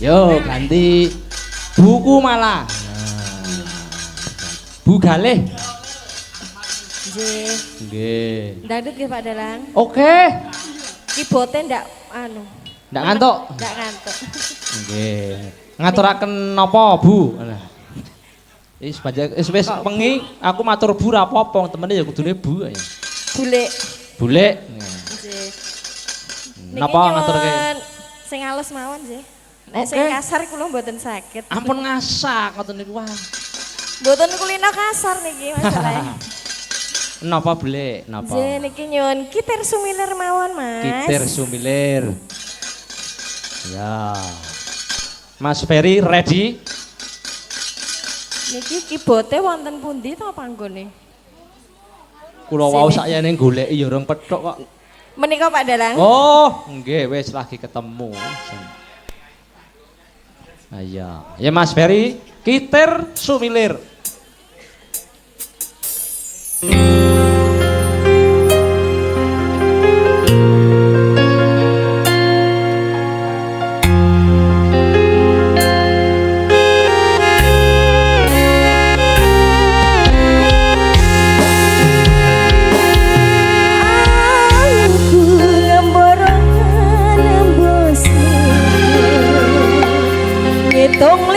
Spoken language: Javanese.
Yo ganti buku malah. Bu Galih. Nggih. Nggih. Dangdut nggih Pak Dalang. Oke. Kibote ndak anu. Ndak ngantuk. Ndak ngantuk. Nggih. Ngaturaken napa, Bu? Wis pengi aku matur Bu ra apa-apa, temene ya kudune Bu ya. Bulek. Bulek. Nggih. Napa ngaturke? Sing alus mawon nggih. Nek sing kasar kula mboten saged. Ampun ngasak ngoten niku wae. Mboten kulino kasar niki masalahe. Napa Bulek? Napa? Nggih niki nyuwun kitir sumilir mawon, Mas. Kitir sumilir. Ya. Mas Ferry ready? Niki kibote wonten pundi to panggone? Kula wau sakjane goleki ya urung pethuk kok. Menika Pak Dalang. Oh, nggih wis lagi ketemu. Iya. Ya Mas Ferry, kitir sumilir. Tung